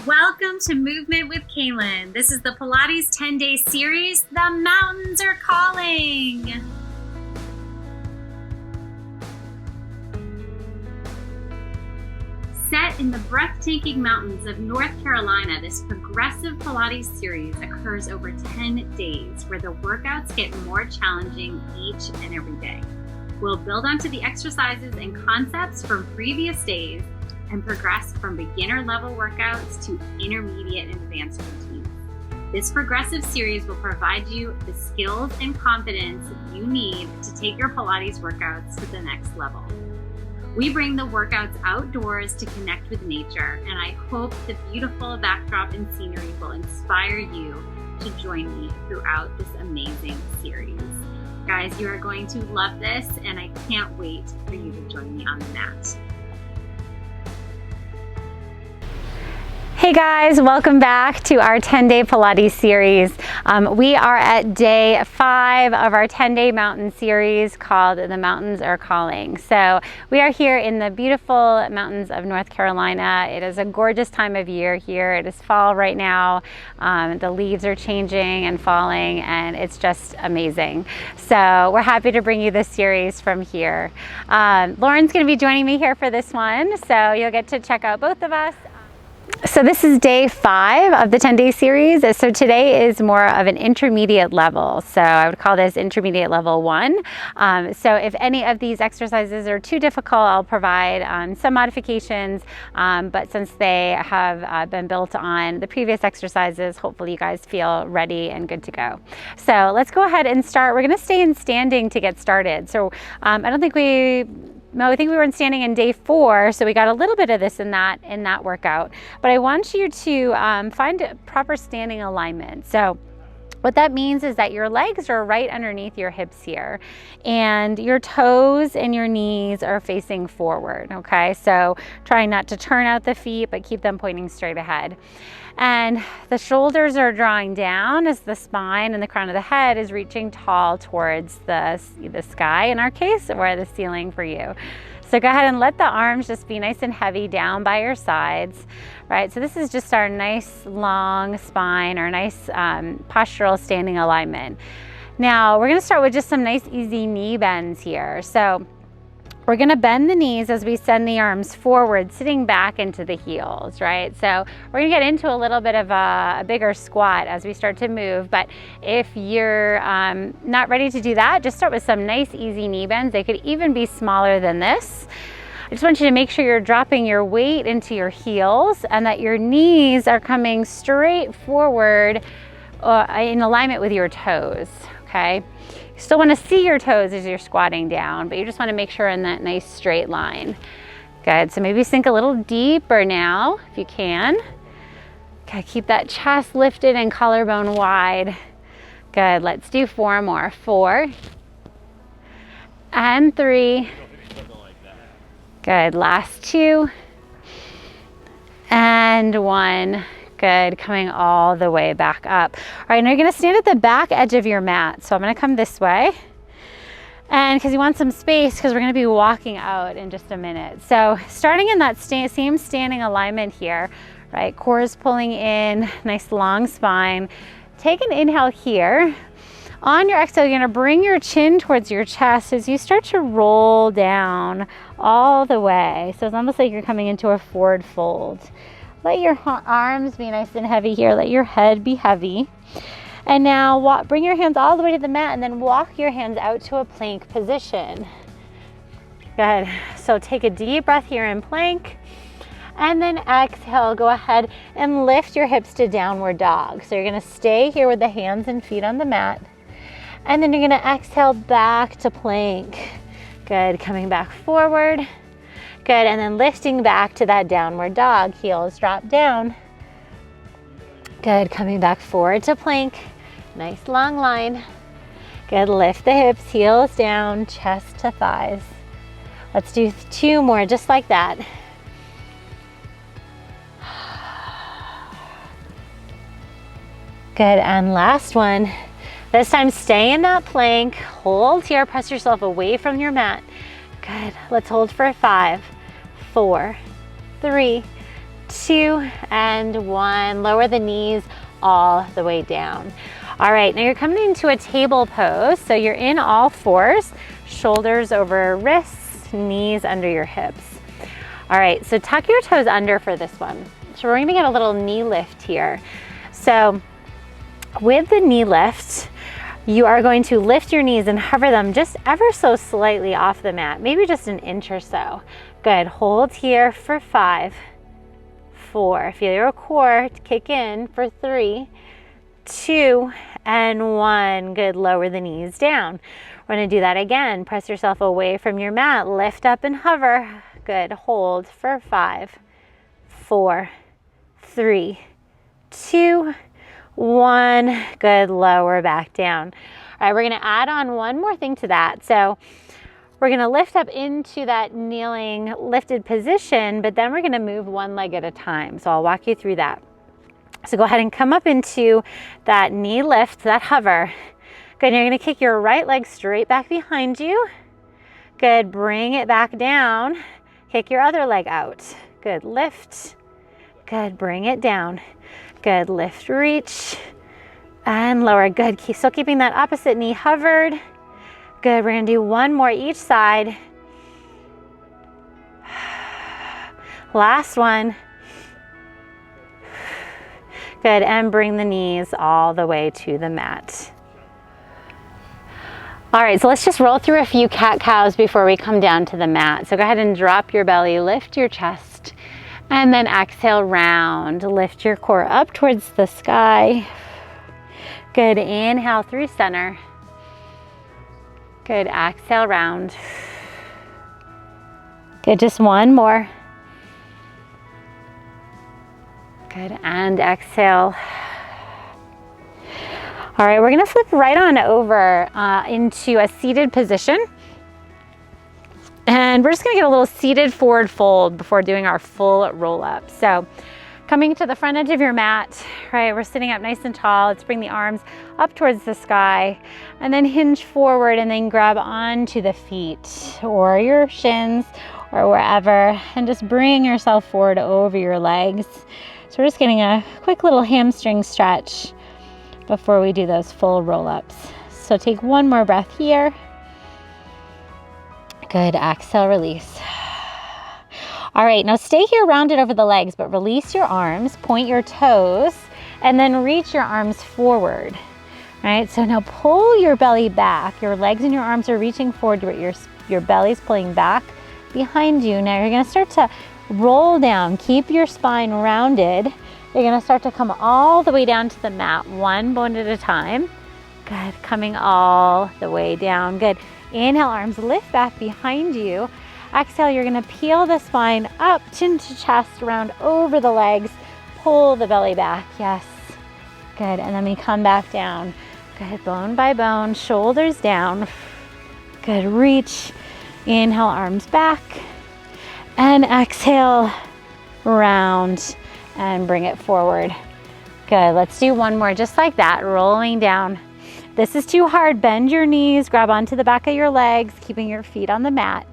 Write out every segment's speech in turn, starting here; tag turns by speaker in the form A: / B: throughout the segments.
A: Welcome to Movement with Kaylin. This is the Pilates 10-day series, The Mountains Are Calling. Set in the breathtaking mountains of North Carolina, this progressive Pilates series occurs over 10 days, where the workouts get more challenging each and every day. We'll build onto the exercises and concepts from previous days and progress from beginner level workouts to intermediate and advanced routines. This progressive series will provide you the skills and confidence you need to take your Pilates workouts to the next level. We bring the workouts outdoors to connect with nature, and I hope the beautiful backdrop and scenery will inspire you to join me throughout this amazing series. Guys, you are going to love this, and I can't wait for you to join me on the mat. Hey guys, welcome back to our 10-day Pilates series. We are at day 5 of our 10-day mountain series called The Mountains Are Calling. So we are here in the beautiful mountains of North Carolina. It is a gorgeous time of year here. It is fall right now. The leaves are changing and falling, and it's just amazing. So we're happy to bring you this series from here. Lauren's going to be joining me here for this one, so you'll get to check out both of us. So this is day 5 of the 10-day series. So today is more of an intermediate level. So I would call this intermediate level 1. So if any of these exercises are too difficult, I'll provide some modifications. But since they have been built on the previous exercises, hopefully you guys feel ready and good to go. So let's go ahead and start. We're going to stay in standing to get started. So I think we were in standing in day 4, so we got a little bit of this in that workout. But I want you to find a proper standing alignment. So what that means is that your legs are right underneath your hips here, and your toes and your knees are facing forward, okay? So try not to turn out the feet, but keep them pointing straight ahead. And the shoulders are drawing down as the spine and the crown of the head is reaching tall towards the sky, in our case, or the ceiling for you. So go ahead and let the arms just be nice and heavy down by your sides, right? So this is just our nice long spine, or nice postural standing alignment. Now we're gonna start with just some nice easy knee bends here. So we're gonna bend the knees as we send the arms forward, sitting back into the heels, right? So we're gonna get into a little bit of a bigger squat as we start to move, but if you're not ready to do that, just start with some nice easy knee bends. They could even be smaller than this. I just want you to make sure you're dropping your weight into your heels and that your knees are coming straight forward in alignment with your toes, okay? You still want to see your toes as you're squatting down, but you just want to make sure in that nice straight line. Good, so maybe sink a little deeper now, if you can. Okay, keep that chest lifted and collarbone wide. Good, let's do 4 more. 4 and 3. Good, last 2 and 1. Good, coming all the way back up. All right, now you're gonna stand at the back edge of your mat. So I'm gonna come this way. And because you want some space, because we're gonna be walking out in just a minute. So starting in that same standing alignment here, right? Core is pulling in, nice long spine. Take an inhale here. On your exhale, you're gonna bring your chin towards your chest as you start to roll down all the way. So it's almost like you're coming into a forward fold. Let your arms be nice and heavy here. Let your head be heavy. And now bring your hands all the way to the mat and then walk your hands out to a plank position. Good. So take a deep breath here in plank. And then exhale, go ahead and lift your hips to downward dog. So you're gonna stay here with the hands and feet on the mat. And then you're gonna exhale back to plank. Good, coming back forward. Good, and then lifting back to that downward dog. Heels drop down. Good, coming back forward to plank. Nice long line. Good, lift the hips, heels down, chest to thighs. Let's do 2 more, just like that. Good, and last one. This time stay in that plank, hold here, press yourself away from your mat. Good, let's hold for 5, 4, 3, 2, and 1. Lower the knees all the way down. All right, now you're coming into a table pose. So you're in all fours, shoulders over wrists, knees under your hips. All right, so tuck your toes under for this one. So we're gonna get a little knee lift here. So with the knee lift, you are going to lift your knees and hover them just ever so slightly off the mat, maybe just an inch or so. Good, hold here for 5, 4. Feel your core kick in for 3, 2, and 1. Good, lower the knees down. We're gonna do that again. Press yourself away from your mat, lift up and hover. Good, hold for 5, 4, 3, 2, 1. Good, lower back down. All right, we're gonna add on one more thing to that. So we're gonna lift up into that kneeling lifted position, but then we're gonna move one leg at a time. So I'll walk you through that. So go ahead and come up into that knee lift, that hover. Good, you're gonna kick your right leg straight back behind you. Good, bring it back down. Kick your other leg out. Good, lift. Good, bring it down. Good, lift, reach, and lower. Good, still keeping that opposite knee hovered. Good, we're gonna do one more each side. Last one. Good, and bring the knees all the way to the mat. All right, so let's just roll through a few cat-cows before we come down to the mat. So go ahead and drop your belly, lift your chest, and then exhale, round. Lift your core up towards the sky. Good, inhale through center. Good, exhale, round. Good, just one more. Good, and exhale. All right, we're gonna flip right on over into a seated position. And we're just gonna get a little seated forward fold before doing our full roll up. So coming to the front edge of your mat, right, we're sitting up nice and tall. Let's bring the arms up towards the sky and then hinge forward and then grab onto the feet or your shins or wherever and just bring yourself forward over your legs. So we're just getting a quick little hamstring stretch before we do those full roll-ups. So take one more breath here. Good, exhale, release. All right, now stay here rounded over the legs, but release your arms, point your toes, and then reach your arms forward. All right, so now pull your belly back. Your legs and your arms are reaching forward, but your belly's pulling back behind you. Now you're gonna start to roll down. Keep your spine rounded. You're gonna start to come all the way down to the mat, one bone at a time. Good, coming all the way down. Good, inhale, arms lift back behind you. Exhale, you're gonna peel the spine up, chin to chest, round over the legs, pull the belly back, yes. Good, and then we come back down. Good, bone by bone, shoulders down. Good, reach, inhale, arms back, and exhale, round, and bring it forward. Good, let's do one more just like that, rolling down. This is too hard, bend your knees, grab onto the back of your legs, keeping your feet on the mat.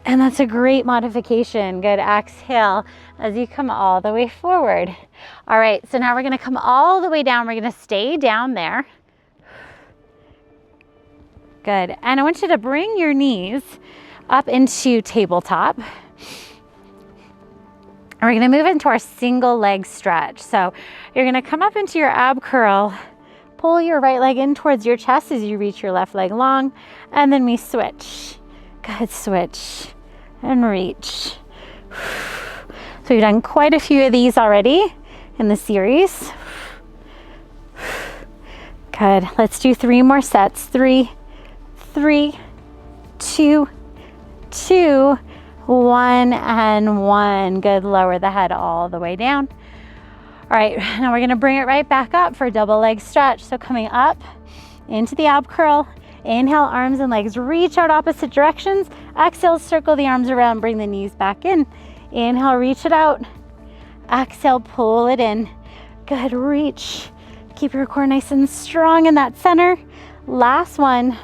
A: And that's a great modification. Good, exhale as you come all the way forward. All right, so now we're gonna come all the way down. We're gonna stay down there. Good, and I want you to bring your knees up into tabletop. And we're gonna move into our single leg stretch. So you're gonna come up into your ab curl, pull your right leg in towards your chest as you reach your left leg long, and then we switch. Good, switch and reach. So we've done quite a few of these already in the series. Good, let's do 3 more sets. 3, 2, 2, 1, and 1. Good, lower the head all the way down. All right, now we're gonna bring it right back up for a double leg stretch. So coming up into the ab curl, inhale, arms and legs reach out opposite directions. Exhale, circle the arms around, bring the knees back in. Inhale, reach it out. Exhale, pull it in. Good, reach. Keep your core nice and strong in that center. Last one.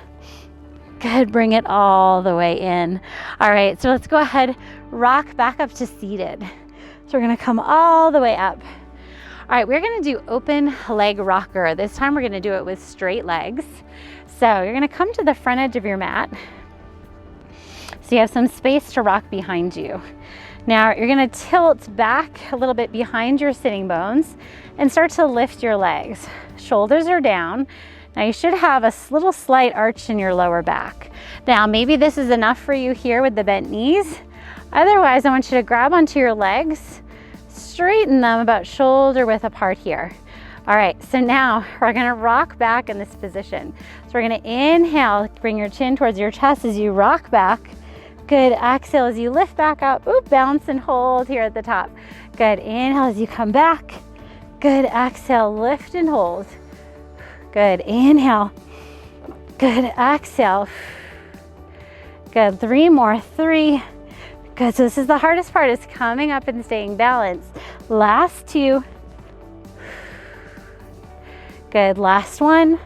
A: Good, bring it all the way in. All right, so let's go ahead, rock back up to seated. So we're gonna come all the way up. All right, we're gonna do open leg rocker. This time we're gonna do it with straight legs. So you're gonna come to the front edge of your mat. So you have some space to rock behind you. Now you're gonna tilt back a little bit behind your sitting bones and start to lift your legs. Shoulders are down. Now you should have a little slight arch in your lower back. Now maybe this is enough for you here with the bent knees. Otherwise, I want you to grab onto your legs, straighten them about shoulder width apart here. All right, so now we're gonna rock back in this position. So we're gonna inhale, bring your chin towards your chest as you rock back. Good, exhale as you lift back up. Oop, bounce and hold here at the top. Good, inhale as you come back. Good, exhale, lift and hold. Good, inhale. Good, exhale. Good, 3 more, 3. Good, so this is the hardest part, is coming up and staying balanced. Last 2. Good, last 1.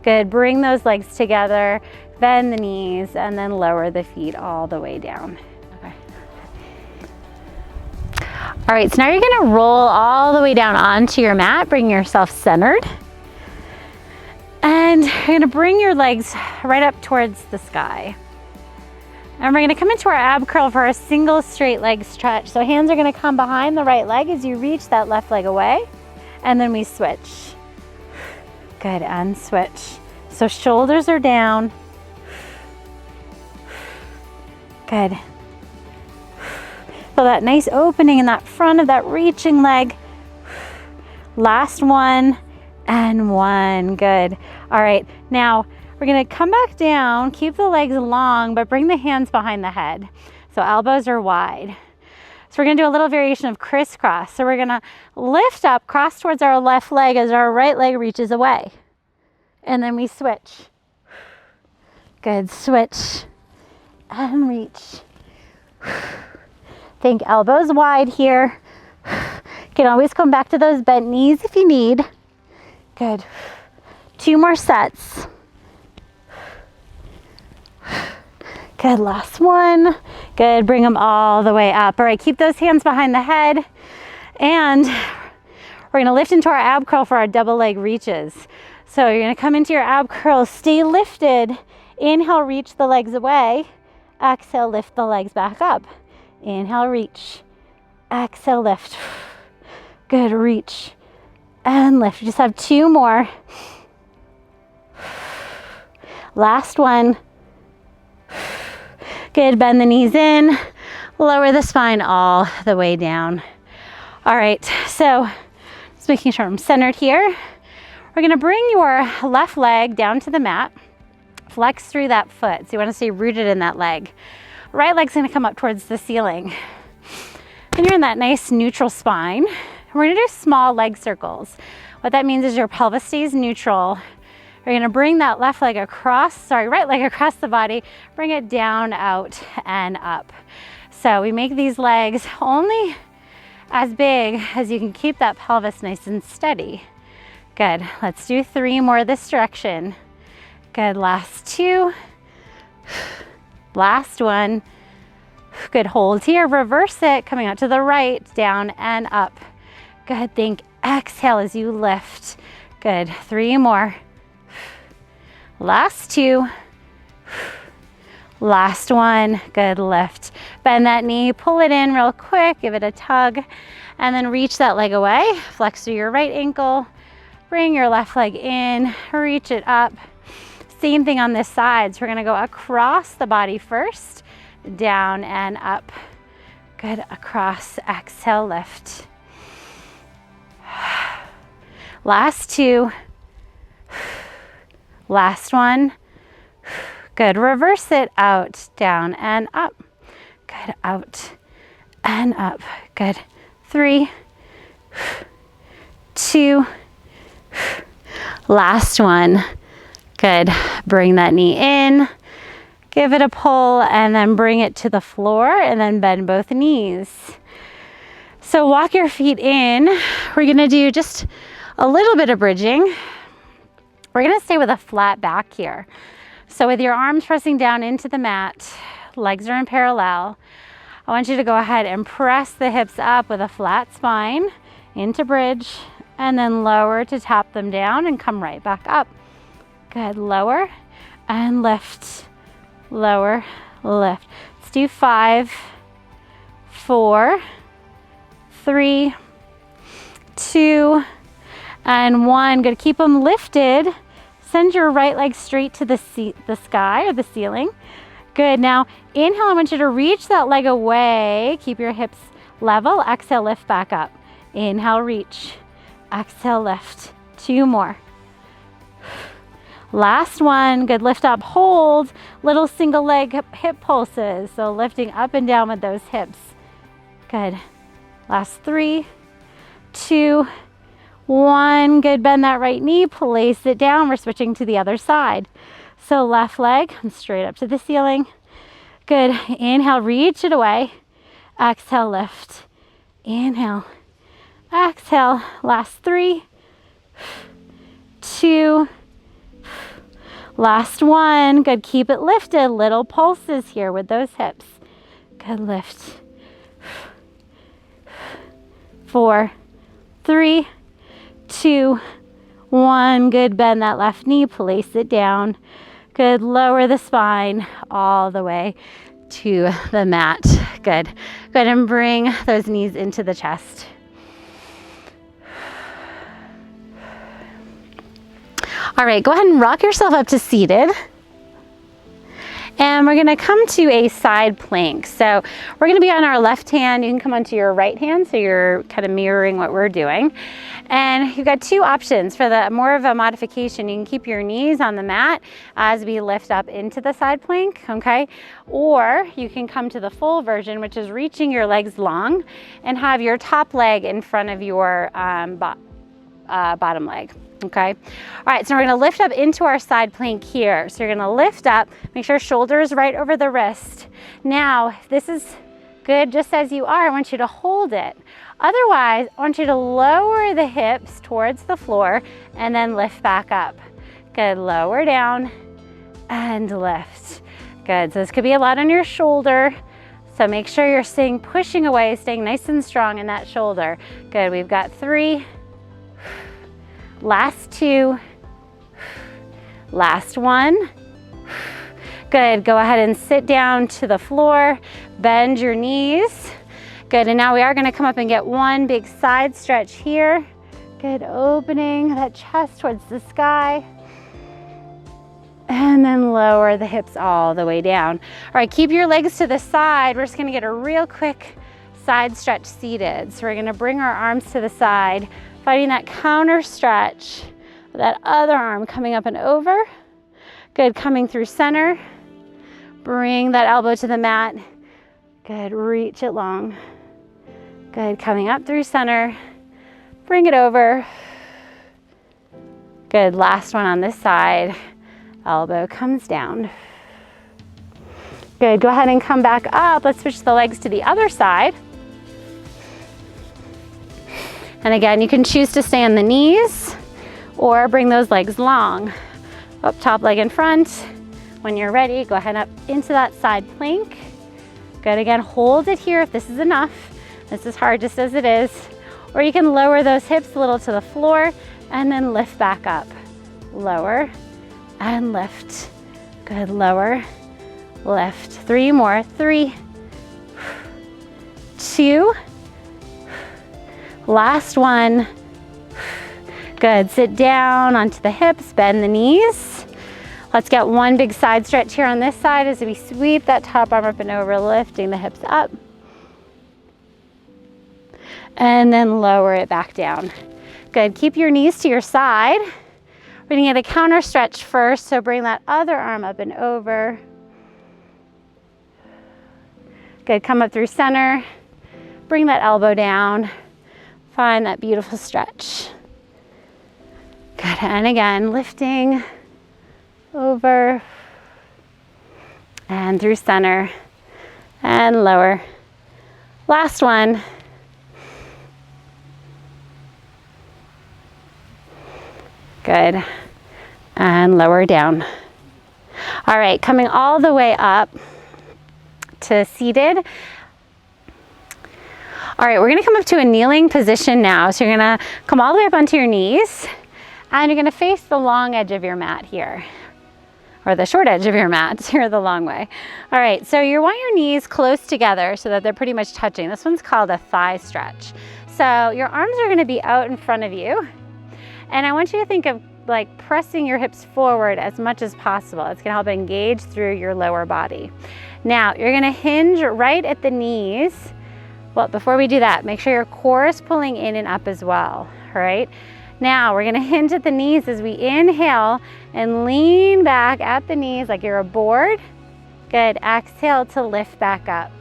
A: Good, bring those legs together, bend the knees, and then lower the feet all the way down. Okay. All right, so now you're gonna roll all the way down onto your mat, bring yourself centered. And you're gonna bring your legs right up towards the sky. And we're gonna come into our ab curl for a single straight leg stretch. So hands are gonna come behind the right leg as you reach that left leg away. And then we switch. Good, and switch. So shoulders are down. Good. Feel that nice opening in that front of that reaching leg. Last 1 and 1. Good. All right, now we're gonna come back down, keep the legs long, but bring the hands behind the head. So elbows are wide. So we're gonna do a little variation of crisscross. So we're gonna lift up, cross towards our left leg as our right leg reaches away. And then we switch. Good, switch and reach. Think elbows wide here. You can always come back to those bent knees if you need. Good. 2 more sets. Good, last 1. Good, bring them all the way up. All right, keep those hands behind the head. And we're gonna lift into our ab curl for our double leg reaches. So you're gonna come into your ab curl, stay lifted. Inhale, reach the legs away. Exhale, lift the legs back up. Inhale, reach. Exhale, lift. Good, reach and lift. You just have 2 more. Last 1. Good, bend the knees in, lower the spine all the way down. All right, so just making sure I'm centered here. We're gonna bring your left leg down to the mat, flex through that foot. So you wanna stay rooted in that leg. Right leg's gonna come up towards the ceiling. And you're in that nice neutral spine. We're gonna do small leg circles. What that means is your pelvis stays neutral. You're gonna bring that left leg across, right leg across the body, bring it down, out, and up. So we make these legs only as big as you can keep that pelvis nice and steady. Good, let's do 3 more this direction. Good, last 2. Last 1. Good, hold here, reverse it, coming out to the right, down and up. Good, think, exhale as you lift. Good, 3 more. Last 2. Last 1. Good, lift. Bend that knee, pull it in real quick, give it a tug, and then reach that leg away. Flex through your right ankle, bring your left leg in, reach it up. Same thing on this side. So we're gonna go across the body first, down and up. Good, across, exhale, lift. Last 2. Last 1. Good, reverse it, out, down and up. Good, out and up. Good, 3, 2, last 1. Good, bring that knee in, give it a pull, and then bring it to the floor, and then bend both knees. So walk your feet in. We're gonna do just a little bit of bridging. We're gonna stay with a flat back here. So with your arms pressing down into the mat, legs are in parallel. I want you to go ahead and press the hips up with a flat spine into bridge, and then lower to tap them down and come right back up. Good, lower and lift, lower, lift. Let's do 5, 4, 3, 2, and 1. Good, keep them lifted. Send your right leg straight to the sky or the ceiling. Good, now inhale, I want you to reach that leg away. Keep your hips level. Exhale, lift back up. Inhale, reach. Exhale, lift. 2 more. Last one. Good, lift up, hold. Little single leg hip pulses. So lifting up and down with those hips. Good. Last 3, 2, 1. Good, bend that right knee, place it down. We're switching to the other side. So left leg and straight up to the ceiling. Good, inhale, reach it away. Exhale, lift. Inhale, exhale. Last 3, 2, last 1. Good, keep it lifted. Little pulses here with those hips. Good, lift. 4, 3, 2, 1. Good, bend that left knee, place it down. Good, lower the spine all the way to the mat. Good. Go ahead and bring those knees into the chest. All right, go ahead and rock yourself up to seated. And we're gonna come to a side plank. So we're gonna be on our left hand. You can come onto your right hand, so you're kind of mirroring what we're doing. And you've got 2 options for the more of a modification. You can keep your knees on the mat as we lift up into the side plank, okay? Or you can come to the full version, which is reaching your legs long and have your top leg in front of your bottom leg. Okay. All right, so we're gonna lift up into our side plank here. So you're gonna lift up, make sure shoulder is right over the wrist. Now, if this is good just as you are, I want you to hold it. Otherwise, I want you to lower the hips towards the floor and then lift back up. Good, lower down and lift. Good, so this could be a lot on your shoulder. So make sure you're staying, pushing away, staying nice and strong in that shoulder. Good, we've got 3. Last 2, last 1. Good, go ahead and sit down to the floor, bend your knees. Good, and now we are gonna come up and get 1 big side stretch here. Good, opening that chest towards the sky. And then lower the hips all the way down. All right, keep your legs to the side. We're just gonna get a real quick side stretch seated. So we're gonna bring our arms to the side, finding that counter stretch, that other arm coming up and over. Good, coming through center. Bring that elbow to the mat. Good, reach it long. Good, coming up through center. Bring it over. Good, last one on this side. Elbow comes down. Good, go ahead and come back up. Let's switch the legs to the other side. And again, you can choose to stay on the knees or bring those legs long. Up, top leg in front. When you're ready, go ahead up into that side plank. Good, again, hold it here if this is enough. This is hard just as it is. Or you can lower those hips a little to the floor and then lift back up. Lower and lift. Good, lower, lift. 3 more, 3, 2, last 1. Good, sit down onto the hips, bend the knees. Let's get 1 big side stretch here on this side as we sweep that top arm up and over, lifting the hips up. And then lower it back down. Good, keep your knees to your side. We're gonna get a counter stretch first, so bring that other arm up and over. Good, come up through center. Bring that elbow down. Find that beautiful stretch. Good, and again, lifting over and through center and lower. Last one. Good, and lower down. All right, coming all the way up to seated. All right, we're gonna come up to a kneeling position now. So you're gonna come all the way up onto your knees and you're gonna face the long edge of your mat here, or the short edge of your mat here the long way. All right, so you want your knees close together so that they're pretty much touching. This one's called a thigh stretch. So your arms are gonna be out in front of you. And I want you to think of like pressing your hips forward as much as possible. It's gonna help engage through your lower body. Now, you're gonna hinge right at the knees. Well, before we do that, make sure your core is pulling in and up as well, all right? Now, we're gonna hinge at the knees as we inhale and lean back at the knees like you're a board. Good, exhale to lift back up.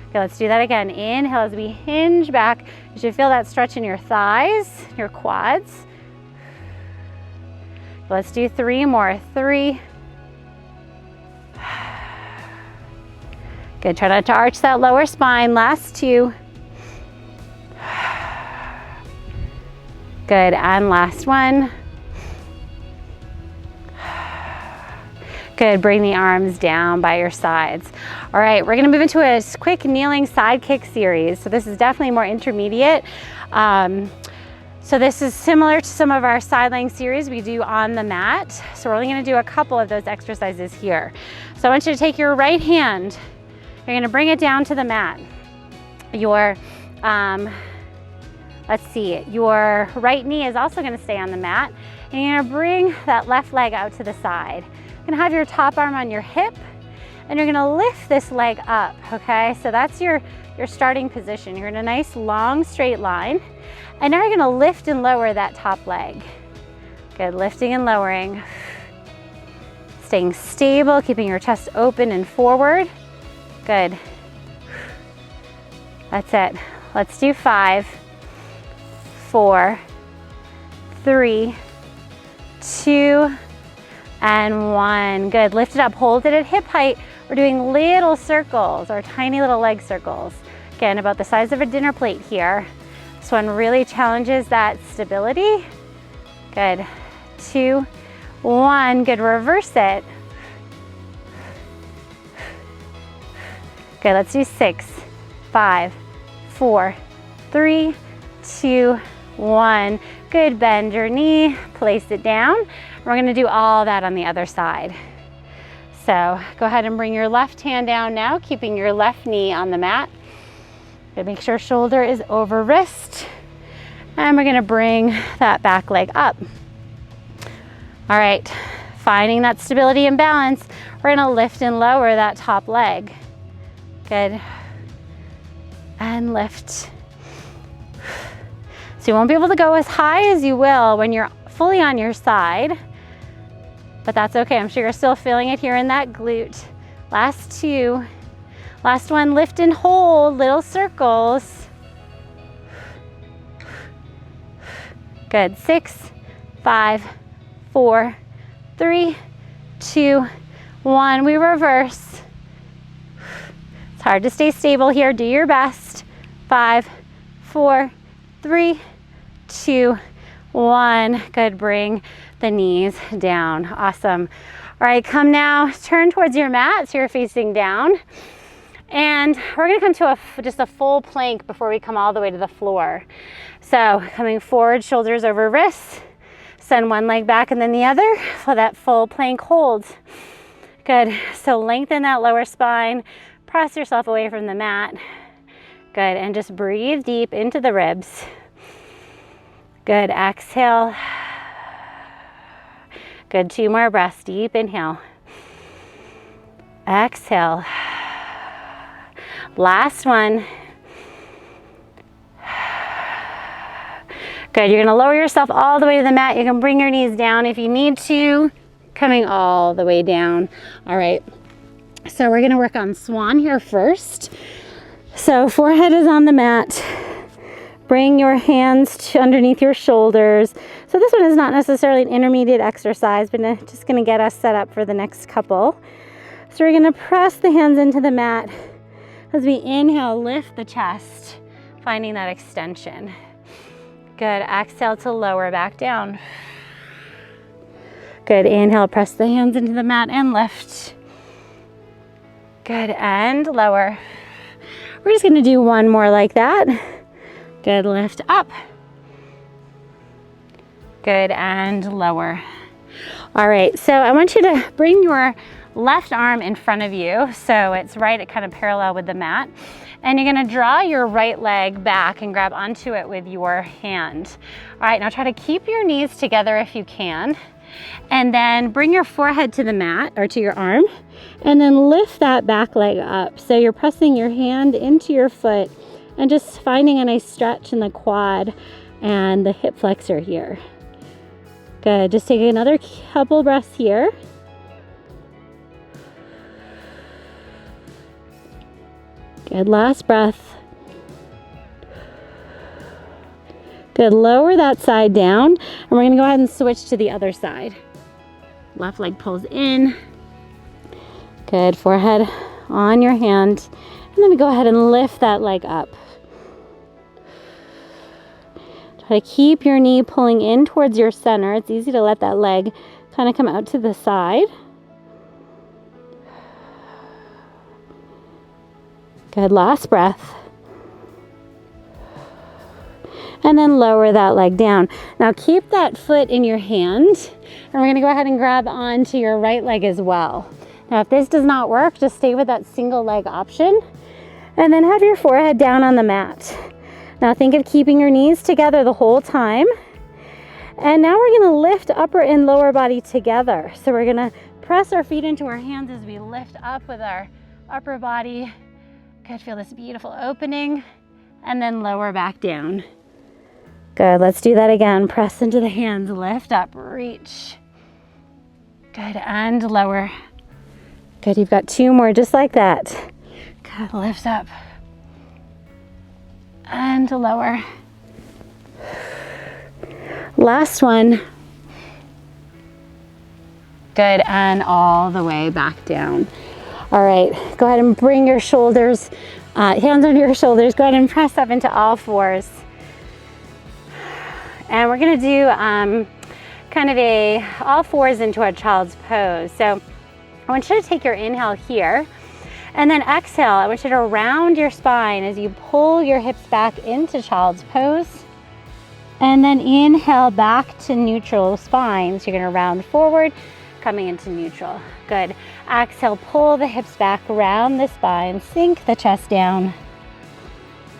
A: Okay, let's do that again. Inhale as we hinge back. You should feel that stretch in your thighs, your quads. Let's do 3 more. 3. Good, try not to arch that lower spine. Last 2. Good, and last 1. Good, bring the arms down by your sides. All right, we're gonna move into a quick kneeling side kick series. So this is definitely more intermediate. So this is similar to some of our side laying series we do on the mat. So we're only gonna do a couple of those exercises here. So I want you to take your right hand, you're gonna bring it down to the mat. Your, let's see, your right knee is also gonna stay on the mat. And you're gonna bring that left leg out to the side. You're gonna have your top arm on your hip and you're gonna lift this leg up, okay? So that's your starting position. You're in a nice long straight line. And now you're gonna lift and lower that top leg. Good, lifting and lowering. Staying stable, keeping your chest open and forward. Good. That's it. Let's do 5, 4, 3, 2, and 1. Good, lift it up, hold it at hip height. We're doing little circles, or tiny little leg circles. Again, about the size of a dinner plate here. This one really challenges that stability. Good, 2, 1, good, reverse it. Good, let's do 6, 5, 4, 3, 2, 1. Good, bend your knee, place it down. We're gonna do all that on the other side. So go ahead and bring your left hand down now, keeping your left knee on the mat. Make sure shoulder is over wrist. And we're gonna bring that back leg up. All right, finding that stability and balance, we're gonna lift and lower that top leg. Good, and lift. So you won't be able to go as high as you will when you're fully on your side, but that's okay. I'm sure you're still feeling it here in that glute. Last 2. Last 1, lift and hold, little circles. Good, 6, 5, 4, 3, 2, 1. We reverse. It's hard to stay stable here, do your best. 5, 4, 3, 2, 1. Good, bring the knees down. Awesome. All right, come now, turn towards your mat so you're facing down. And we're gonna come to just a full plank before we come all the way to the floor. So coming forward, shoulders over wrists, send one leg back and then the other for that full plank hold. Good, so lengthen that lower spine, press yourself away from the mat. Good, and just breathe deep into the ribs. Good, exhale. Good, 2 more breaths, deep inhale. Exhale. Last one. Good, you're gonna lower yourself all the way to the mat. You can bring your knees down if you need to, coming all the way down. All right, so we're gonna work on swan here first. So forehead is on the mat. Bring your hands to underneath your shoulders. So this one is not necessarily an intermediate exercise, but just gonna get us set up for the next couple. So we're gonna press the hands into the mat. As we inhale, lift the chest, finding that extension. Good, exhale to lower back down. Good, inhale, press the hands into the mat and lift. Good, and lower. We're just gonna do one more like that. Good, lift up. Good, and lower. All right, so I want you to bring your left arm in front of you so it's right at kind of parallel with the mat. And you're gonna draw your right leg back and grab onto it with your hand. All right, now try to keep your knees together if you can. And then bring your forehead to the mat or to your arm and then lift that back leg up. So you're pressing your hand into your foot and just finding a nice stretch in the quad and the hip flexor here. Good, just take another couple breaths here. Good, last breath. Good, lower that side down, and we're gonna go ahead and switch to the other side. Left leg pulls in. Good, forehead on your hand, and then we go ahead and lift that leg up. Try to keep your knee pulling in towards your center. It's easy to let that leg kind of come out to the side. Good, last breath. And then lower that leg down. Now keep that foot in your hand, and we're gonna go ahead and grab onto your right leg as well. Now if this does not work, just stay with that single leg option, and then have your forehead down on the mat. Now think of keeping your knees together the whole time. And now we're gonna lift upper and lower body together. So we're gonna press our feet into our hands as we lift up with our upper body. Good, feel this beautiful opening, and then lower back down. Good, let's do that again. Press into the hands, lift up, reach. Good, and lower. Good, you've got two more just like that. Good, lift up. And lower. Last one. Good, and all the way back down. All right, go ahead and bring your shoulders, hands under your shoulders. Go ahead and press up into all fours. And we're gonna do kind of all fours into a child's pose. So I want you to take your inhale here, and then exhale. I want you to round your spine as you pull your hips back into child's pose. And then inhale back to neutral spine. So you're gonna round forward, coming into neutral. Good. Exhale, pull the hips back, round the spine, sink the chest down.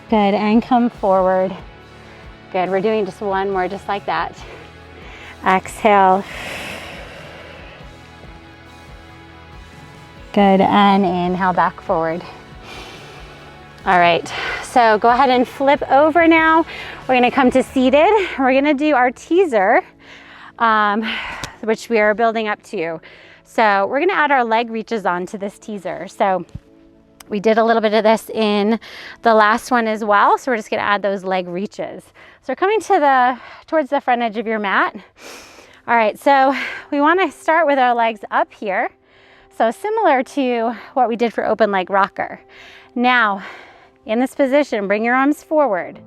A: Good, and come forward. Good, we're doing just one more, just like that. Exhale. Good, and inhale back forward. All right, so go ahead and flip over now. We're gonna come to seated. We're gonna do our teaser, which we are building up to. So we're gonna add our leg reaches onto this teaser. So we did a little bit of this in the last one as well. So we're just gonna add those leg reaches. So we're coming to towards the front edge of your mat. All right, so we wanna start with our legs up here. So similar to what we did for open leg rocker. Now, in this position, bring your arms forward.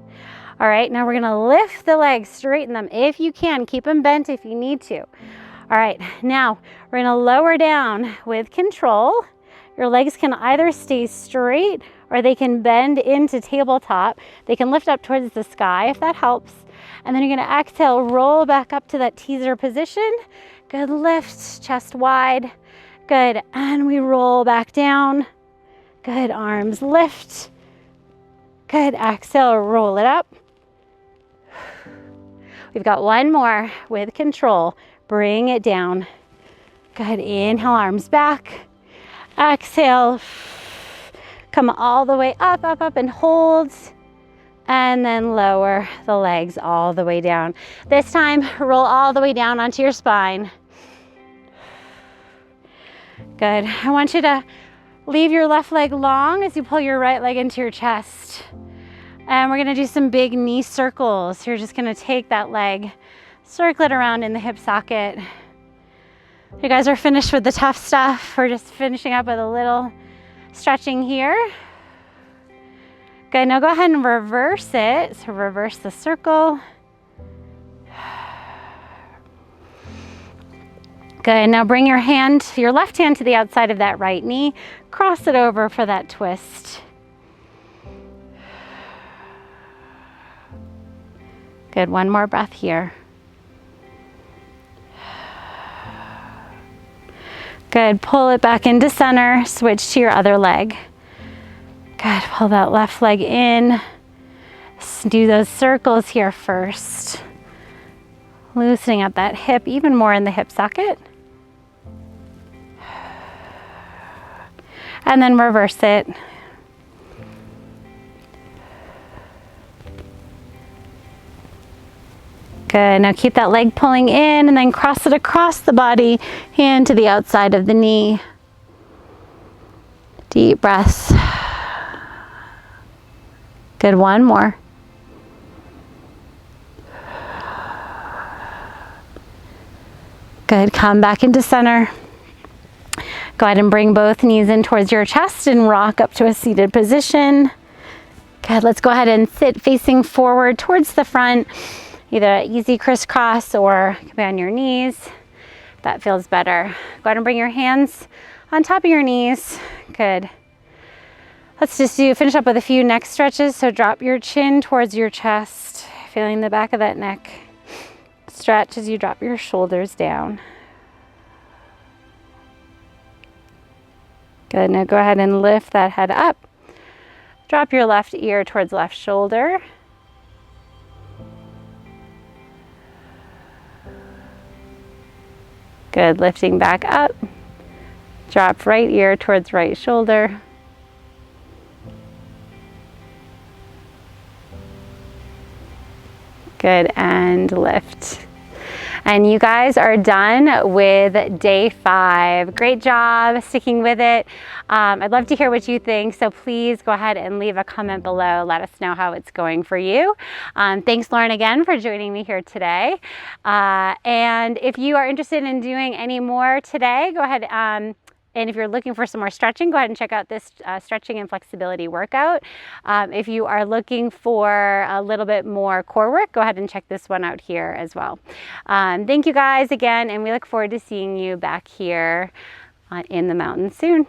A: All right, now we're gonna lift the legs, straighten them if you can, keep them bent if you need to. All right, now we're gonna lower down with control. Your legs can either stay straight or they can bend into tabletop. They can lift up towards the sky if that helps. And then you're gonna exhale, roll back up to that teaser position. Good, lift, chest wide. Good, and we roll back down. Good, arms lift. Good, exhale, roll it up. We've got one more with control. Bring it down. Good, inhale, arms back. Exhale, come all the way up, up, up, and hold. And then lower the legs all the way down. This time, roll all the way down onto your spine. Good, I want you to leave your left leg long as you pull your right leg into your chest. And we're gonna do some big knee circles. You're just gonna take that leg, circle it around in the hip socket. You guys are finished with the tough stuff. We're just finishing up with a little stretching here. Good, now go ahead and reverse it. So reverse the circle. Good, now bring your left hand to the outside of that right knee. Cross it over for that twist. Good, one more breath here. Good, pull it back into center, switch to your other leg. Good, pull that left leg in. Do those circles here first. Loosening up that hip, even more in the hip socket. And then reverse it. Good, now keep that leg pulling in and then cross it across the body, hand to the outside of the knee. Deep breaths. Good, one more. Good, come back into center. Go ahead and bring both knees in towards your chest and rock up to a seated position. Good, let's go ahead and sit facing forward towards the front. Either easy crisscross or be on your knees. That feels better. Go ahead and bring your hands on top of your knees. Good. Let's just finish up with a few neck stretches. So drop your chin towards your chest, feeling the back of that neck. Stretch as you drop your shoulders down. Good, now go ahead and lift that head up. Drop your left ear towards left shoulder. Good, lifting back up. Drop right ear towards right shoulder. Good, and lift. And you guys are done with day 5. Great job sticking with it. I'd love to hear what you think, so please go ahead and leave a comment below. Let us know how it's going for you. Thanks, Lauren, again for joining me here today. And if you are interested in doing any more today, go ahead and if you're looking for some more stretching, go ahead and check out this stretching and flexibility workout. If you are looking for a little bit more core work, go ahead and check this one out here as well. Thank you guys again, and we look forward to seeing you back here in the mountains soon.